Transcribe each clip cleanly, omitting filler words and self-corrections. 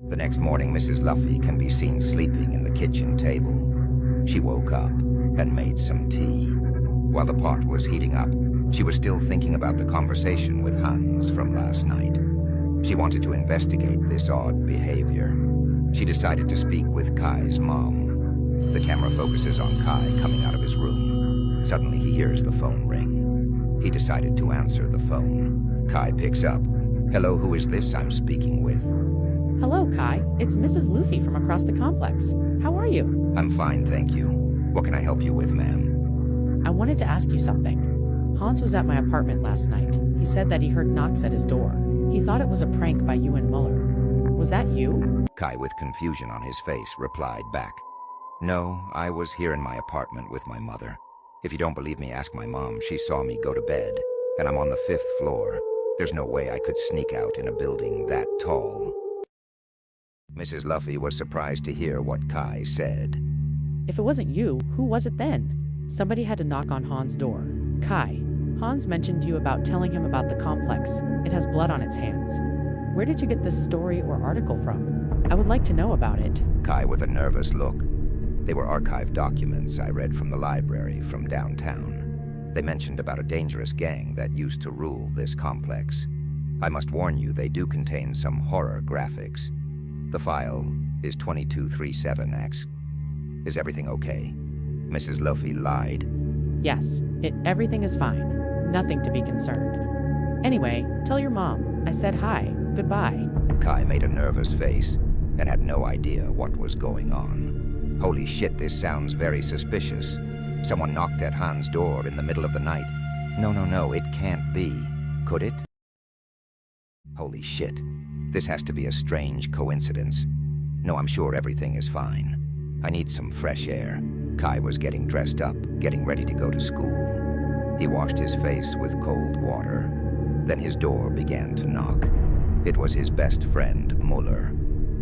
The next morning, Mrs. Luffy can be seen sleeping in the kitchen table. She woke up and made some tea. While the pot was heating up, she was still thinking about the conversation with Hans from last night. She wanted to investigate this odd behavior. She decided to speak with Kai's mom. The camera focuses on Kai coming out of his room. Suddenly, he hears the phone ring. He decided to answer the phone. Kai picks up. "Hello, who is this I'm speaking with?" Hello, Kai. It's Mrs. Luffy from across the complex. How are you? "I'm fine, thank you. What can I help you with, ma'am?" I wanted to ask you something. Hans was at my apartment last night. He said that he heard knocks at his door. He thought it was a prank by you and Muller. Was that you? Kai, with confusion on his face, replied back. "No, I was here in my apartment with my mother. If you don't believe me, ask my mom. She saw me go to bed, and I'm on the 5th floor. There's no way I could sneak out in a building that tall." Mrs. Luffy was surprised to hear what Kai said. If it wasn't you, who was it then? Somebody had to knock on Hans' door. Kai, Hans mentioned you about telling him about the complex. It has blood on its hands. Where did you get this story or article from? I would like to know about it. Kai, with a nervous look. They were archived documents I read from the library from downtown. They mentioned about a dangerous gang that used to rule this complex. I must warn you, they do contain some horror graphics. The file is 2237X. Is everything okay? Mrs. Luffy lied. Yes, everything is fine. Nothing to be concerned. Anyway, tell your mom. I said hi. Goodbye. Kai made a nervous face and had no idea what was going on. Holy shit, this sounds very suspicious. Someone knocked at Hans' door in the middle of the night. No, it can't be. Could it? Holy shit. This has to be a strange coincidence. No, I'm sure everything is fine. I need some fresh air. Kai was getting dressed up, getting ready to go to school. He washed his face with cold water. Then his door began to knock. It was his best friend, Muller.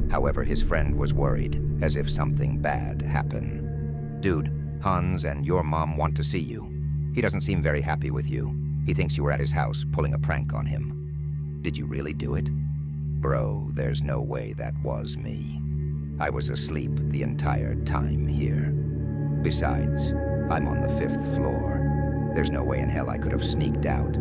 However, his friend was worried, as if something bad happened. "Dude, Hans and your mom want to see you. He doesn't seem very happy with you. He thinks you were at his house pulling a prank on him. Did you really do it?" "Bro, there's no way that was me. I was asleep the entire time here. Besides, I'm on the 5th floor. There's no way in hell I could have sneaked out.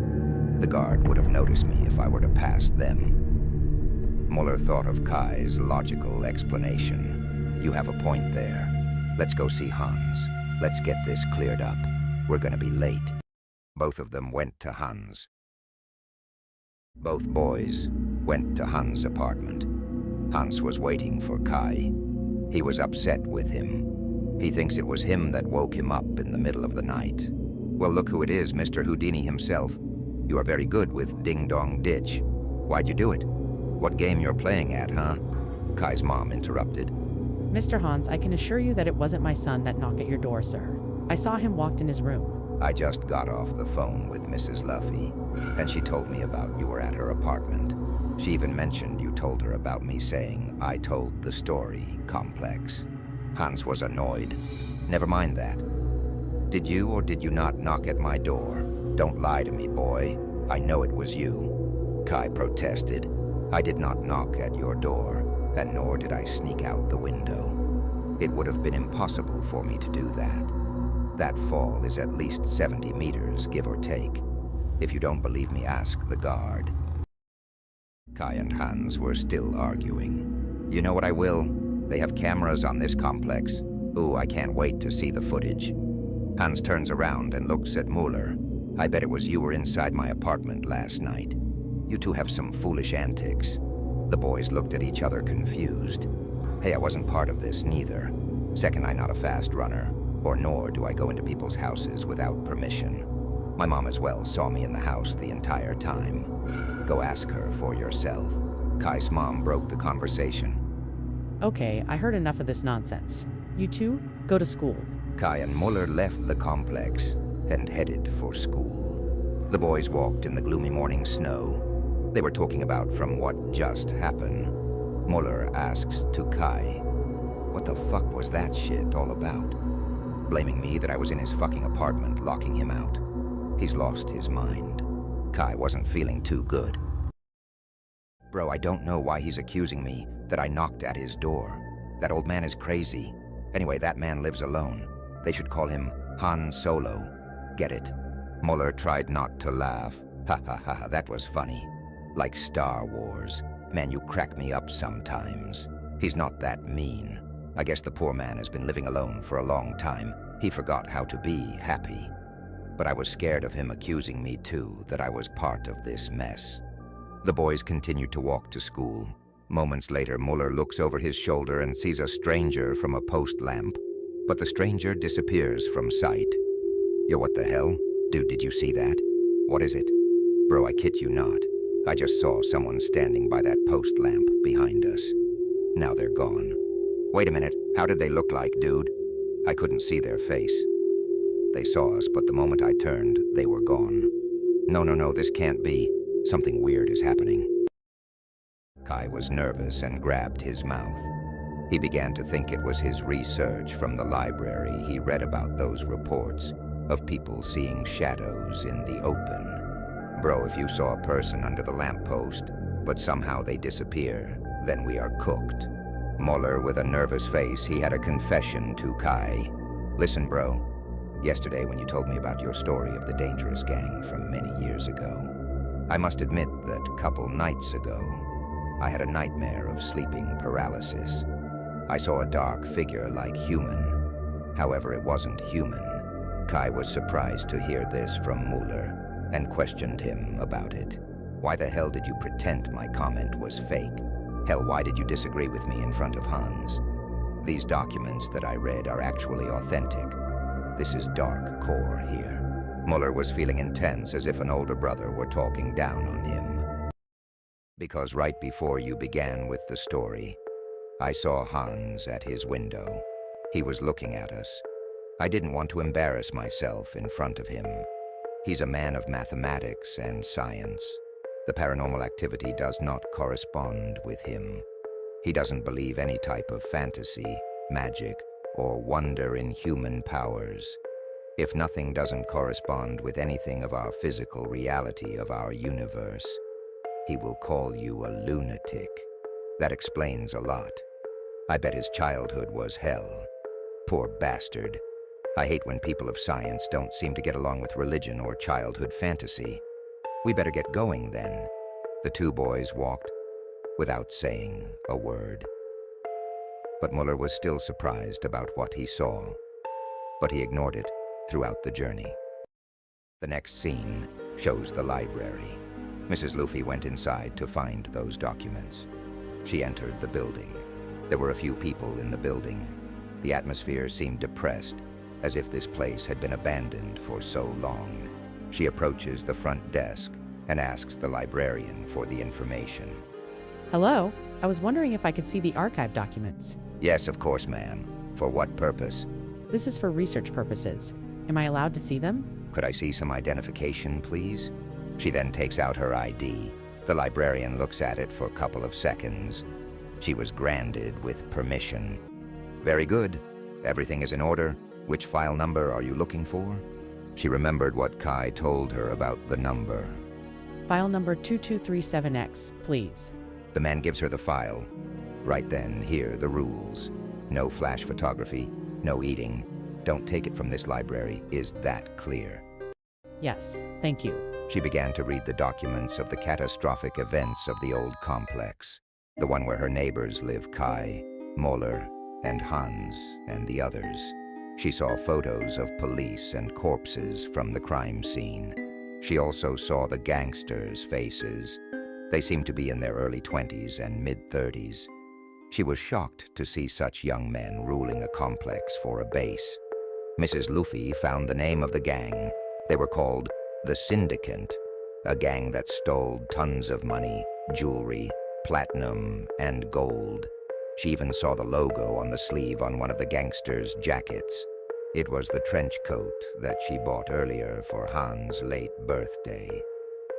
The guard would have noticed me if I were to pass them." Muller thought of Kai's logical explanation. "You have a point there. Let's go see Hans. Let's get this cleared up. We're gonna be late." Both of them went to Hans. Both boys went to Hans' apartment. Hans was waiting for Kai. He was upset with him. He thinks it was him that woke him up in the middle of the night. "Well, look who it is, Mr. Houdini himself. You are very good with Ding Dong Ditch. Why'd you do it? What game you're playing at, huh?" Kai's mom interrupted. Mr. Hans, I can assure you that it wasn't my son that knocked at your door, sir. I saw him walked in his room. "I just got off the phone with Mrs. Luffy, and she told me about you were at her apartment. She even mentioned you told her about me saying I told the story complex." Hans was annoyed. "Never mind that. Did you or did you not knock at my door? Don't lie to me, boy. I know it was you." Kai protested. "I did not knock at your door, and nor did I sneak out the window. It would have been impossible for me to do that. That fall is at least 70 meters, give or take. If you don't believe me, ask the guard." Kai and Hans were still arguing. "You know what I will? They have cameras on this complex. Ooh, I can't wait to see the footage." Hans turns around and looks at Muller. "I bet it was you were inside my apartment last night. You two have some foolish antics." The boys looked at each other confused. "Hey, I wasn't part of this neither. Second, I'm not a fast runner, or nor do I go into people's houses without permission. My mom as well saw me in the house the entire time. Go ask her for yourself." Kai's mom broke the conversation. Okay, I heard enough of this nonsense. You two, go to school. Kai and Muller left the complex and headed for school. The boys walked in the gloomy morning snow. They were talking about from what just happened. Muller asks to Kai, "What the fuck was that shit all about?" Blaming me that I was in his fucking apartment locking him out. He's lost his mind. Kai wasn't feeling too good. "Bro, I don't know why he's accusing me, that I knocked at his door. That old man is crazy. Anyway, that man lives alone. They should call him Han Solo. Get it? Muller tried not to laugh. Ha ha ha, that was funny. Like Star Wars. Man, you crack me up sometimes. He's not that mean. I guess the poor man has been living alone for a long time. He forgot how to be happy. But I was scared of him accusing me too, that I was part of this mess. The boys continued to walk to school. Moments later, Muller looks over his shoulder and sees a stranger from a post lamp. But the stranger disappears from sight. Yo, what the hell? Dude, did you see that? What is it? Bro, I kid you not. I just saw someone standing by that post lamp behind us. Now they're gone. Wait a minute, how did they look like, dude? I couldn't see their face. They saw us, but the moment I turned, they were gone. No, this can't be. Something weird is happening. Kai was nervous and grabbed his mouth. He began to think it was his research from the library. He read about those reports of people seeing shadows in the open. Bro, if you saw a person under the lamppost, but somehow they disappear, then we are cooked. Muller, with a nervous face, he had a confession to Kai. Listen, bro. Yesterday, when you told me about your story of the dangerous gang from many years ago, I must admit that a couple nights ago, I had a nightmare of sleeping paralysis. I saw a dark figure like human. However, it wasn't human. Kai was surprised to hear this from Muller and questioned him about it. Why the hell did you pretend my comment was fake? Hell, why did you disagree with me in front of Hans? These documents that I read are actually authentic. This is dark core here. Muller was feeling intense, as if an older brother were talking down on him. Because right before you began with the story, I saw Hans at his window. He was looking at us. I didn't want to embarrass myself in front of him. He's a man of mathematics and science. The paranormal activity does not correspond with him. He doesn't believe any type of fantasy, magic, or wonder in human powers. If nothing doesn't correspond with anything of our physical reality of our universe, he will call you a lunatic. That explains a lot. I bet his childhood was hell. Poor bastard. I hate when people of science don't seem to get along with religion or childhood fantasy. We better get going then. The two boys walked without saying a word. But Muller was still surprised about what he saw, but he ignored it throughout the journey. The next scene shows the library. Mrs. Luffy went inside to find those documents. She entered the building. There were a few people in the building. The atmosphere seemed depressed, as if this place had been abandoned for so long. She approaches the front desk and asks the librarian for the information. Hello? I was wondering if I could see the archive documents. Yes, of course, ma'am. For what purpose? This is for research purposes. Am I allowed to see them? Could I see some identification, please? She then takes out her ID. The librarian looks at it for a couple of seconds. She was granted with permission. Very good. Everything is in order. Which file number are you looking for? She remembered what Kai told her about the number. File number 2237X, please. The man gives her the file. Right then, here are the rules. No flash photography, no eating. Don't take it from this library. Is that clear? Yes, thank you. She began to read the documents of the catastrophic events of the old complex. The one where her neighbors live, Kai, Muller, and Hans, and the others. She saw photos of police and corpses from the crime scene. She also saw the gangsters' faces. They seemed to be in their early 20s and mid-30s. She was shocked to see such young men ruling a complex for a base. Mrs. Luffy found the name of the gang. They were called the Syndicate, a gang that stole tons of money, jewelry, platinum, and gold. She even saw the logo on the sleeve on one of the gangsters' jackets. It was the trench coat that she bought earlier for Hans' late birthday.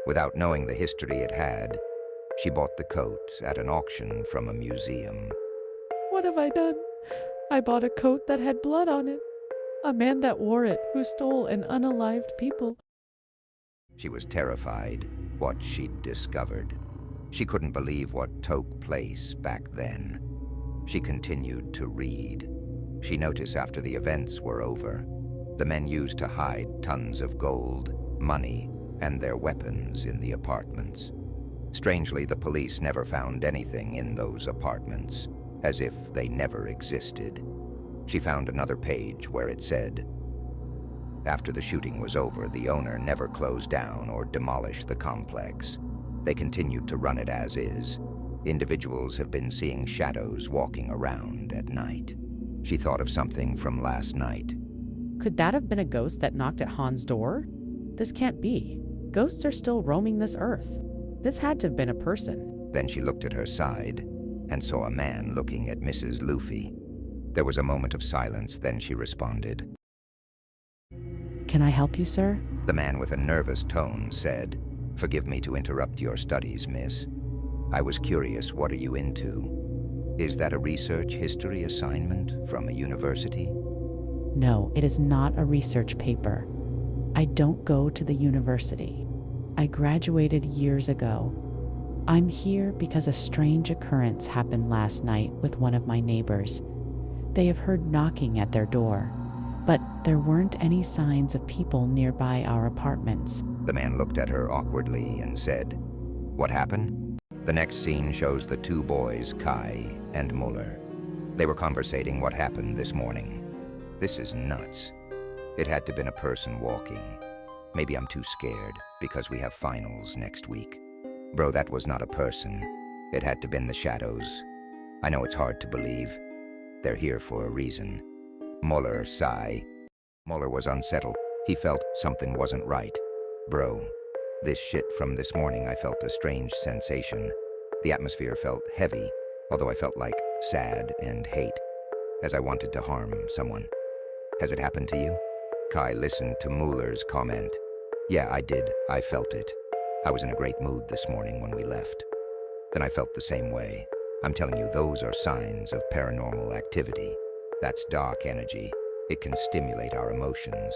Without knowing the history it had, she bought the coat at an auction from a museum. What have I done? I bought a coat that had blood on it. A man that wore it who stole and unalived people. She was terrified what she'd discovered. She couldn't believe what took place back then. She continued to read. She noticed after the events were over, the men used to hide tons of gold, money, and their weapons in the apartments. Strangely, the police never found anything in those apartments, as if they never existed. She found another page where it said, after the shooting was over, the owner never closed down or demolished the complex. They continued to run it as is. Individuals have been seeing shadows walking around at night. She thought of something from last night. Could that have been a ghost that knocked at Han's door? This can't be. Ghosts are still roaming this earth. This had to have been a person. Then she looked at her side and saw a man looking at Mrs. Luffy. There was a moment of silence, then she responded. Can I help you, sir? The man with a nervous tone said, "Forgive me to interrupt your studies, miss. I was curious, what are you into? Is that a research history assignment from a university?" No, it is not a research paper. I don't go to the university. I graduated years ago. I'm here because a strange occurrence happened last night with one of my neighbors. They have heard knocking at their door, but there weren't any signs of people nearby our apartments. The man looked at her awkwardly and said, "What happened?" The next scene shows the two boys, Kai and Muller. They were conversating what happened this morning. This is nuts. It had to have been a person walking. Maybe I'm too scared because we have finals next week. Bro, that was not a person. It had to have been the shadows. I know it's hard to believe. They're here for a reason. Muller, sigh. Muller was unsettled. He felt something wasn't right. Bro, this shit from this morning, I felt a strange sensation. The atmosphere felt heavy, although I felt like sad and hate, as I wanted to harm someone. Has it happened to you? Kai listened to Muller's comment. Yeah, I did. I felt it. I was in a great mood this morning when we left. Then I felt the same way. I'm telling you, those are signs of paranormal activity. That's dark energy. It can stimulate our emotions.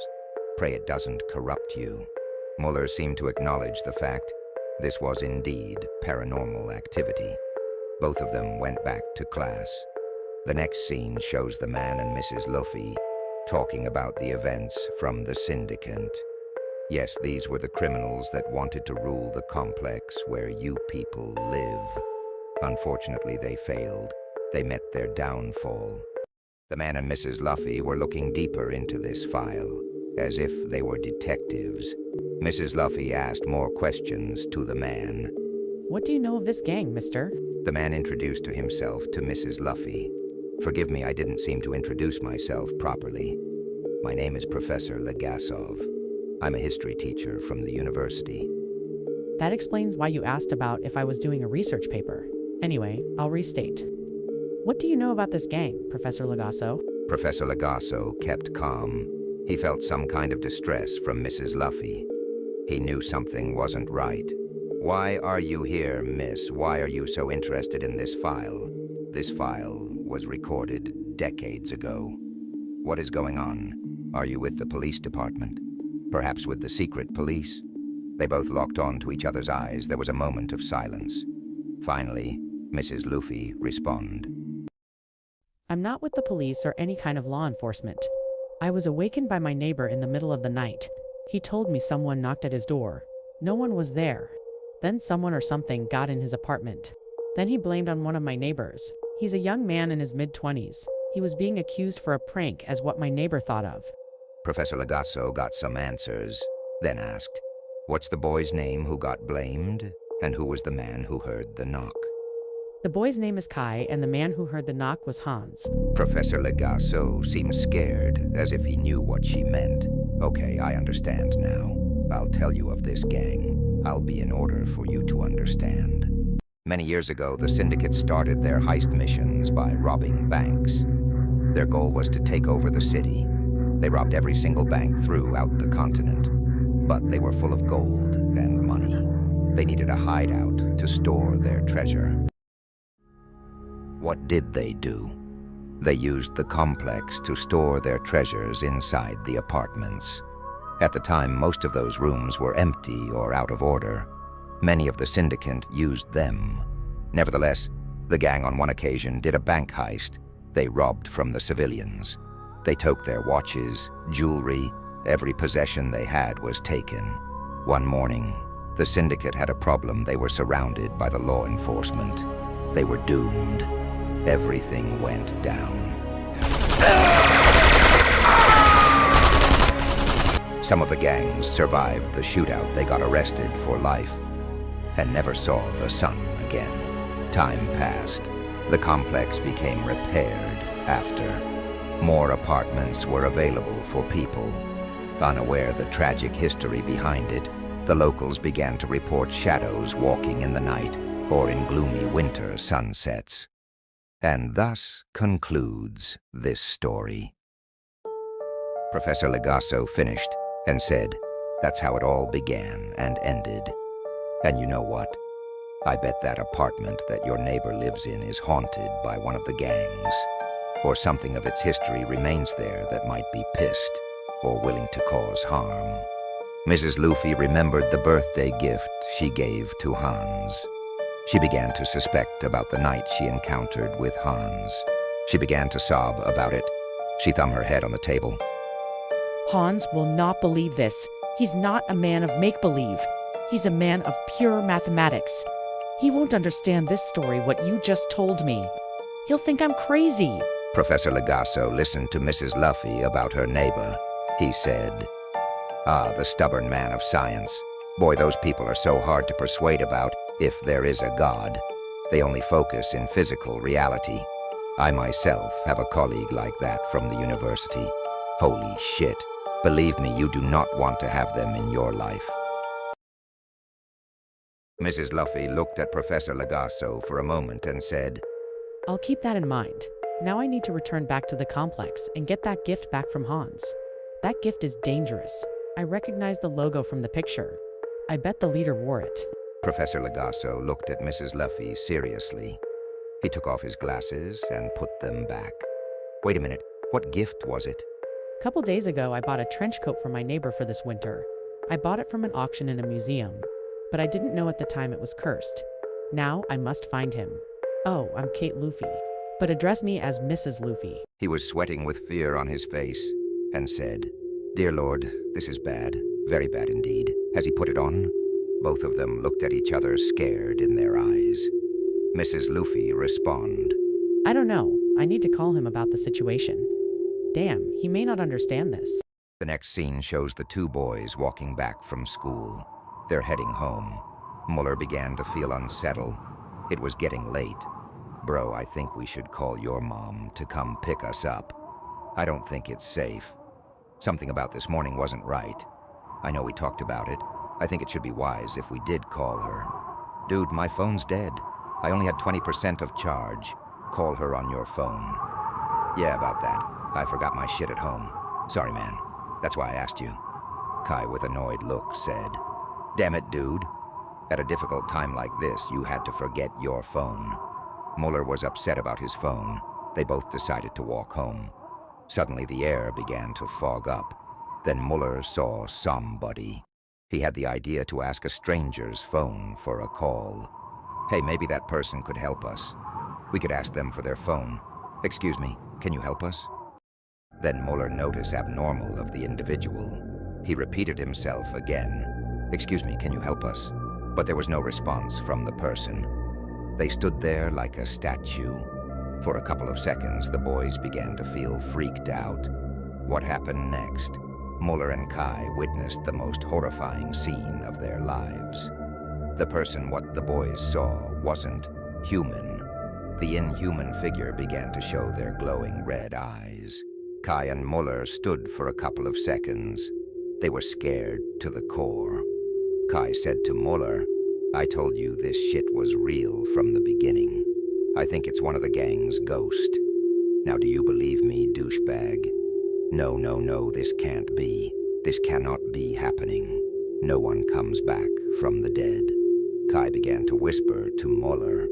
Pray it doesn't corrupt you. Muller seemed to acknowledge the fact this was indeed paranormal activity. Both of them went back to class. The next scene shows the man and Mrs. Luffy talking about the events from the syndicate. Yes, these were the criminals that wanted to rule the complex where you people live. Unfortunately, they failed. They met their downfall. The man and Mrs. Luffy were looking deeper into this file, as if they were detectives. Mrs. Luffy asked more questions to the man. What do you know of this gang, mister? The man introduced to himself to Mrs. Luffy. Forgive me, I didn't seem to introduce myself properly. My name is Professor Legasov. I'm a history teacher from the university. That explains why you asked about if I was doing a research paper. Anyway, I'll restate. What do you know about this gang, Professor Legasso? Professor Legasso kept calm. He felt some kind of distress from Mrs. Luffy. He knew something wasn't right. Why are you here, miss? Why are you so interested in this file? This file was recorded decades ago. What is going on? Are you with the police department? Perhaps with the secret police? They both locked on to each other's eyes. There was a moment of silence. Finally, Mrs. Luffy responded. I'm not with the police or any kind of law enforcement. I was awakened by my neighbor in the middle of the night. He told me someone knocked at his door. No one was there. Then someone or something got in his apartment. Then he blamed on one of my neighbors. He's a young man in his mid-20s. He was being accused for a prank as what my neighbor thought of. Professor Legasso got some answers, then asked, "What's the boy's name who got blamed, and who was the man who heard the knock?" The boy's name is Kai, and the man who heard the knock was Hans. Professor Legasso seemed scared, as if he knew what she meant. Okay, I understand now. I'll tell you of this gang. I'll be in order for you to understand. Many years ago, the syndicate started their heist missions by robbing banks. Their goal was to take over the city. They robbed every single bank throughout the continent, but they were full of gold and money. They needed a hideout to store their treasure. What did they do? They used the complex to store their treasures inside the apartments. At the time, most of those rooms were empty or out of order. Many of the syndicate used them. Nevertheless, the gang on one occasion did a bank heist. They robbed from the civilians. They took their watches, jewelry, every possession they had was taken. One morning, the syndicate had a problem. They were surrounded by the law enforcement. They were doomed. Everything went down. Some of the gangs survived the shootout. They got arrested for life and never saw the sun again. Time passed. The complex became repaired after. More apartments were available for people. Unaware the tragic history behind it, the locals began to report shadows walking in the night or in gloomy winter sunsets. And thus concludes this story. Professor Legasso finished and said, "That's how it all began and ended. And you know what? I bet that apartment that your neighbor lives in is haunted by one of the gangs, or something of its history remains there that might be pissed or willing to cause harm." Mrs. Luffy remembered the birthday gift she gave to Hans. She began to suspect about the night she encountered with Hans. She began to sob about it. She thumbed her head on the table. Hans will not believe this. He's not a man of make-believe. He's a man of pure mathematics. He won't understand this story, what you just told me. He'll think I'm crazy. Professor Legasso listened to Mrs. Luffy about her neighbor. He said, "Ah, the stubborn man of science. Boy, those people are so hard to persuade about if there is a God. They only focus in physical reality. I myself have a colleague like that from the university. Holy shit. Believe me, you do not want to have them in your life." Mrs. Luffy looked at Professor Legasso for a moment and said, I'll keep that in mind. Now I need to return back to the complex and get that gift back from Hans. That gift is dangerous. I recognize the logo from the picture. I bet the leader wore it. Professor Legasso looked at Mrs. Luffy seriously. He took off his glasses and put them back. Wait a minute, what gift was it? A couple days ago, I bought a trench coat for my neighbor for this winter. I bought it from an auction in a museum, but I didn't know at the time it was cursed. Now I must find him. Oh, I'm Kate Luffy, but address me as Mrs. Luffy. He was sweating with fear on his face and said, "Dear Lord, this is bad, very bad indeed. Has he put it on?" Both of them looked at each other, scared in their eyes. Mrs. Luffy responded, I don't know. I need to call him about the situation. Damn, he may not understand this. The next scene shows the two boys walking back from school. They're heading home. Muller began to feel unsettled. It was getting late. "Bro, I think we should call your mom to come pick us up. I don't think it's safe. Something about this morning wasn't right. I know we talked about it. I think it should be wise if we did call her." "Dude, my phone's dead. I only had 20% of charge. Call her on your phone." "Yeah, about that. I forgot my shit at home. Sorry, man. That's why I asked you." Kai, with annoyed look, said, "Damn it, dude. At a difficult time like this, you had to forget your phone." Muller was upset about his phone. They both decided to walk home. Suddenly, the air began to fog up. Then Muller saw somebody. He had the idea to ask a stranger's phone for a call. "Hey, maybe that person could help us. We could ask them for their phone. Excuse me, can you help us?" Then Muller noticed abnormal of the individual. He repeated himself again. "Excuse me, can you help us?" But there was no response from the person. They stood there like a statue. For a couple of seconds, the boys began to feel freaked out. What happened next? Muller and Kai witnessed the most horrifying scene of their lives. The person what the boys saw wasn't human. The inhuman figure began to show their glowing red eyes. Kai and Muller stood for a couple of seconds. They were scared to the core. Kai said to Muller, "I told you this shit was real from the beginning. I think it's one of the gang's ghost. Now do you believe me, douchebag?" No, no, no, this can't be. This cannot be happening. No one comes back from the dead." Kai began to whisper to Muller,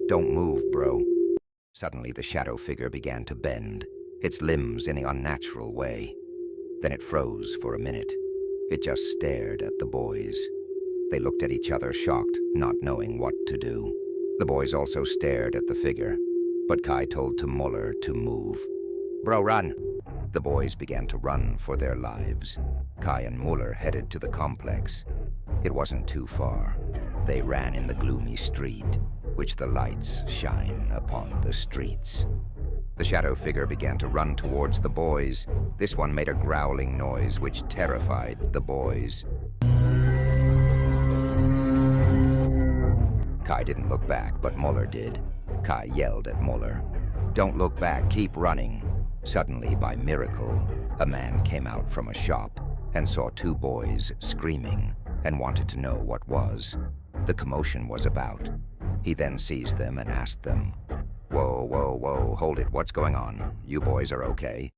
"Don't move, bro." Suddenly the shadow figure began to bend, its limbs in an unnatural way. Then it froze for a minute. It just stared at the boys. They looked at each other, shocked, not knowing what to do. The boys also stared at the figure, but Kai told to Muller to move. "Bro, run!" The boys began to run for their lives. Kai and Muller headed to the complex. It wasn't too far. They ran in the gloomy street, which the lights shine upon the streets. The shadow figure began to run towards the boys. This one made a growling noise which terrified the boys. Kai didn't look back, but Muller did. Kai yelled at Muller, "Don't look back, keep running." Suddenly, by miracle, a man came out from a shop and saw two boys screaming and wanted to know what was. The commotion was about. He then seized them and asked them, "Whoa, whoa, whoa, hold it, what's going on? You boys are okay?"